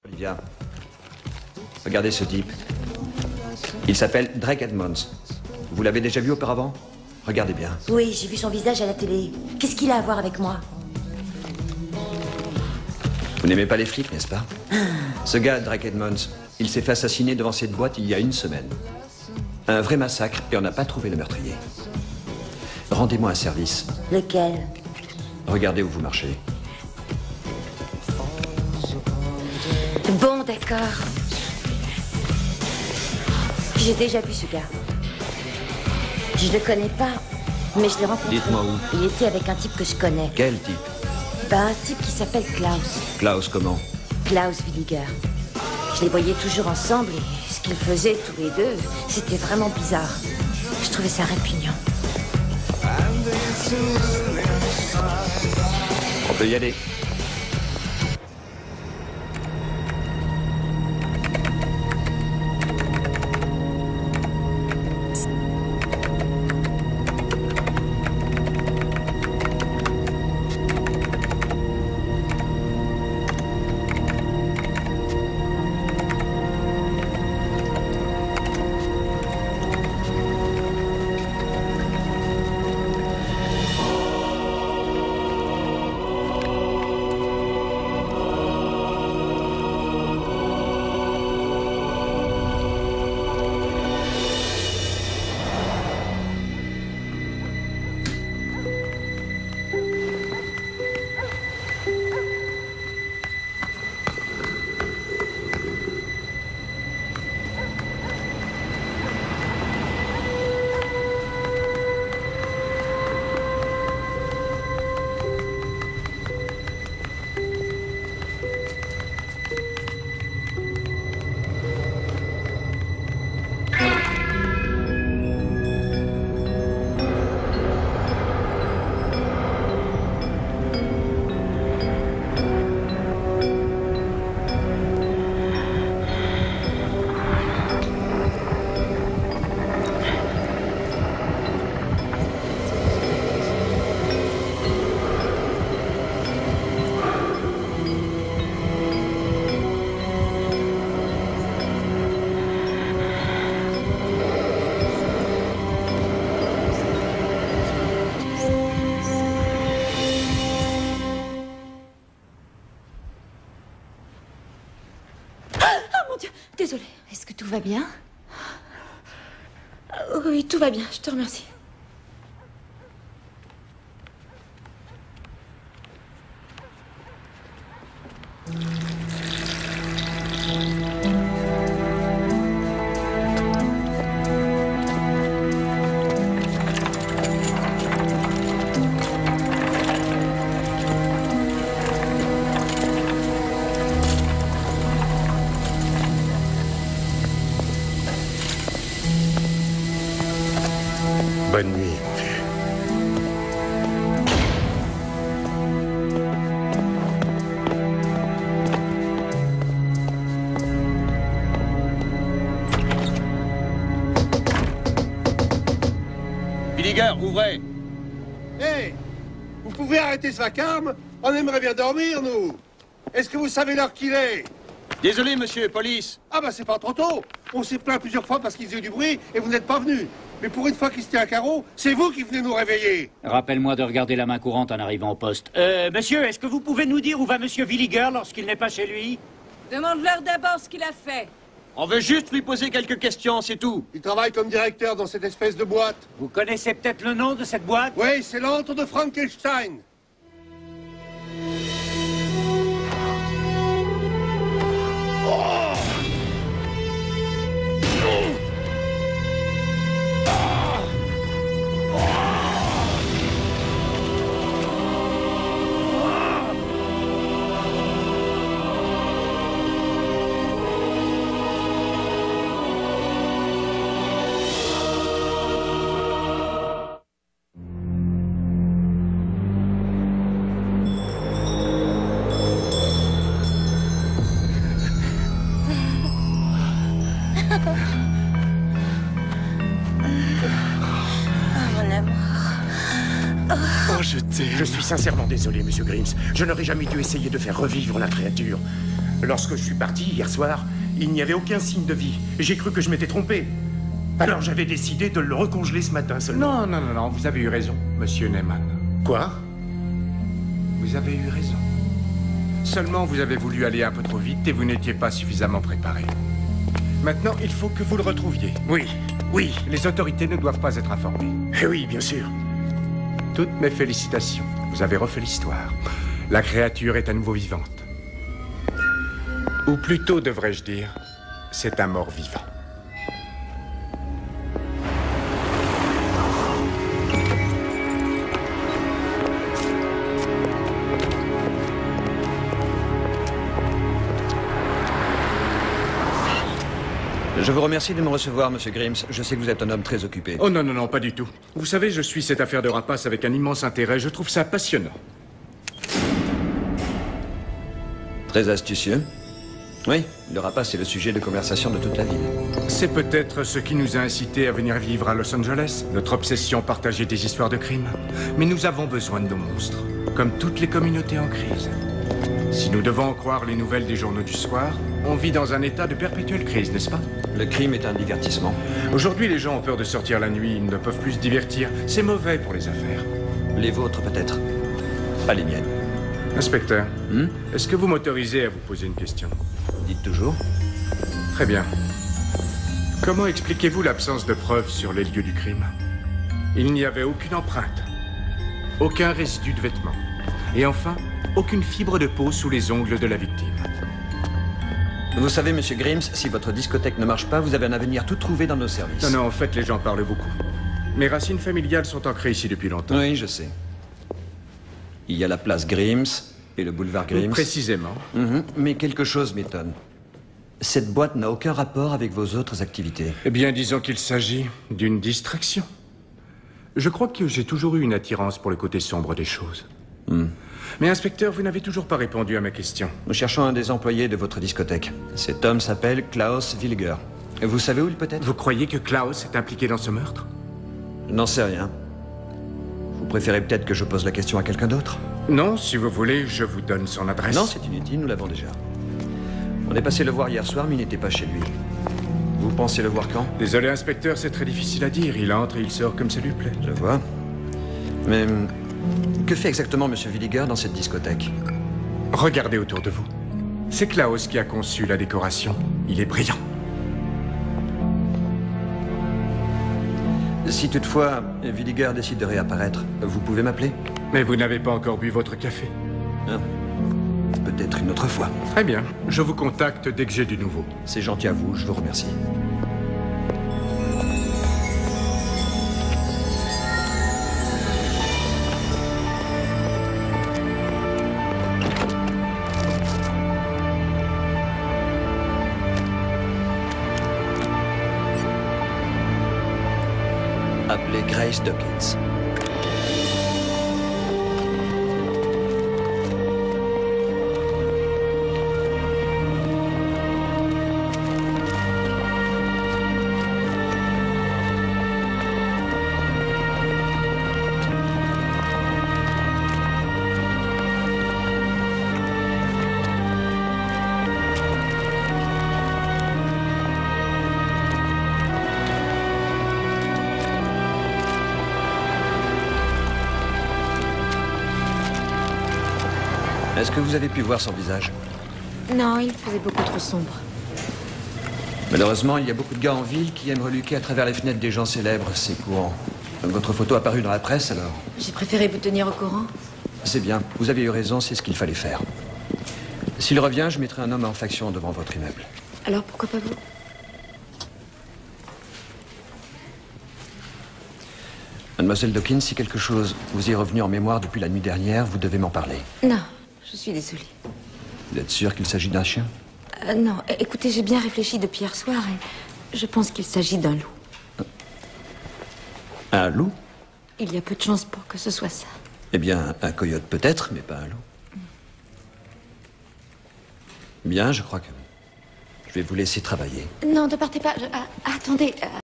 Olivia, regardez ce type. Il s'appelle Drake Edmonds. Vous l'avez déjà vu auparavant? Regardez bien. Oui, j'ai vu son visage à la télé. Qu'est-ce qu'il a à voir avec moi? Vous n'aimez pas les flics, n'est-ce pas? Ce gars, Drake Edmonds, il s'est fait assassiner devant cette boîte il y a une semaine. Un vrai massacre et on n'a pas trouvé le meurtrier. Rendez-moi un service. Lequel? Regardez où vous marchez. Bon, d'accord. J'ai déjà vu ce gars. Je le connais pas, mais je l'ai rencontré. Dites-moi où. Il était avec un type que je connais. Quel type? Un type qui s'appelle Klaus. Klaus comment? Klaus Williger. Je les voyais toujours ensemble et ce qu'ils faisaient tous les deux, c'était vraiment bizarre. Je trouvais ça répugnant. On peut y aller. Désolée. Est-ce que tout va bien? Oui, tout va bien, je te remercie. Bonne nuit, mon vieux. Williger, ouvrez! Hé! Vous pouvez arrêter ce vacarme? On aimerait bien dormir, nous! Est-ce que vous savez l'heure qu'il est? Désolé, monsieur, police. Ah bah c'est pas trop tôt! On s'est plaint plusieurs fois parce qu'il faisait du bruit et vous n'êtes pas venus. Mais pour une fois qu'il se tient à carreau, c'est vous qui venez nous réveiller. Rappelle-moi de regarder la main courante en arrivant au poste. Monsieur, est-ce que vous pouvez nous dire où va monsieur Williger lorsqu'il n'est pas chez lui? Demande-leur d'abord ce qu'il a fait. On veut juste lui poser quelques questions, c'est tout. Il travaille comme directeur dans cette espèce de boîte. Vous connaissez peut-être le nom de cette boîte? Oui, c'est l'antre de Frankenstein. Je suis sincèrement désolé, monsieur Grims. Je n'aurais jamais dû essayer de faire revivre la créature. Lorsque je suis parti hier soir, il n'y avait aucun signe de vie. J'ai cru que je m'étais trompé. Alors j'avais décidé de le recongeler ce matin seulement. Non, vous avez eu raison, monsieur Neyman. Quoi? Vous avez eu raison. Seulement, vous avez voulu aller un peu trop vite et vous n'étiez pas suffisamment préparé. Maintenant, il faut que vous le retrouviez. Oui. Les autorités ne doivent pas être informées. Eh oui, bien sûr. Toutes mes félicitations. Vous avez refait l'histoire. La créature est à nouveau vivante. Ou plutôt, devrais-je dire, c'est un mort-vivant. Je vous remercie de me recevoir, Monsieur Grims. Je sais que vous êtes un homme très occupé. Oh non, pas du tout. Vous savez, je suis cette affaire de rapace avec un immense intérêt. Je trouve ça passionnant. Très astucieux. Oui, le rapace est le sujet de conversation de toute la ville. C'est peut-être ce qui nous a incités à venir vivre à Los Angeles, notre obsession partagée des histoires de crimes. Mais nous avons besoin de nos monstres, comme toutes les communautés en crise. Si nous devons en croire les nouvelles des journaux du soir, on vit dans un état de perpétuelle crise, n'est-ce pas? Le crime est un divertissement. Aujourd'hui, les gens ont peur de sortir la nuit, ils ne peuvent plus se divertir. C'est mauvais pour les affaires. Les vôtres, peut-être. Pas les miennes. Inspecteur, est-ce que vous m'autorisez à vous poser une question? Dites toujours. Très bien. Comment expliquez-vous l'absence de preuves sur les lieux du crime? Il n'y avait aucune empreinte, aucun résidu de vêtements, et enfin, aucune fibre de peau sous les ongles de la victime. Vous savez, Monsieur Grims, si votre discothèque ne marche pas, vous avez un avenir tout trouvé dans nos services. Non, en fait, les gens parlent beaucoup. Mes racines familiales sont ancrées ici depuis longtemps. Oui, je sais. Il y a la place Grims et le boulevard Grims. Précisément. Mais quelque chose m'étonne. Cette boîte n'a aucun rapport avec vos autres activités. Eh bien, disons qu'il s'agit d'une distraction. Je crois que j'ai toujours eu une attirance pour le côté sombre des choses. Mais inspecteur, vous n'avez toujours pas répondu à ma question. Nous cherchons un des employés de votre discothèque. Cet homme s'appelle Klaus Williger. Vous savez où il peut être? Vous croyez que Klaus est impliqué dans ce meurtre? Je n'en sais rien. Vous préférez peut-être que je pose la question à quelqu'un d'autre? Non, si vous voulez, je vous donne son adresse. Non, c'est inutile, nous l'avons déjà. On est passé le voir hier soir, mais il n'était pas chez lui. Vous pensez le voir quand? Désolé, inspecteur, c'est très difficile à dire. Il entre et il sort comme ça lui plaît. Je vois. Mais que fait exactement Monsieur Williger dans cette discothèque? Regardez autour de vous. C'est Klaus qui a conçu la décoration. Il est brillant. Si toutefois Williger décide de réapparaître, vous pouvez m'appeler? Mais vous n'avez pas encore bu votre café. Ah. Peut-être une autre fois. Très bien. Je vous contacte dès que j'ai du nouveau. C'est gentil à vous, je vous remercie. Appelez Grace Dawkins. Est-ce que vous avez pu voir son visage? Non, il faisait beaucoup trop sombre. Malheureusement, il y a beaucoup de gars en ville qui aiment reluquer à travers les fenêtres des gens célèbres, c'est courant. Votre photo a paru dans la presse, alors? J'ai préféré vous tenir au courant. C'est bien, vous avez eu raison, c'est ce qu'il fallait faire. S'il revient, je mettrai un homme en faction devant votre immeuble. Alors pourquoi pas vous? Mademoiselle Dawkins, si quelque chose vous est revenu en mémoire depuis la nuit dernière, vous devez m'en parler. Non, je suis désolée. Vous êtes sûr qu'il s'agit d'un chien? Non, écoutez, j'ai bien réfléchi depuis hier soir et je pense qu'il s'agit d'un loup. Un loup? Il y a peu de chances pour que ce soit ça. Eh bien, un coyote peut-être, mais pas un loup. Bien, je crois que je vais vous laisser travailler. Non, ne partez pas. Attendez.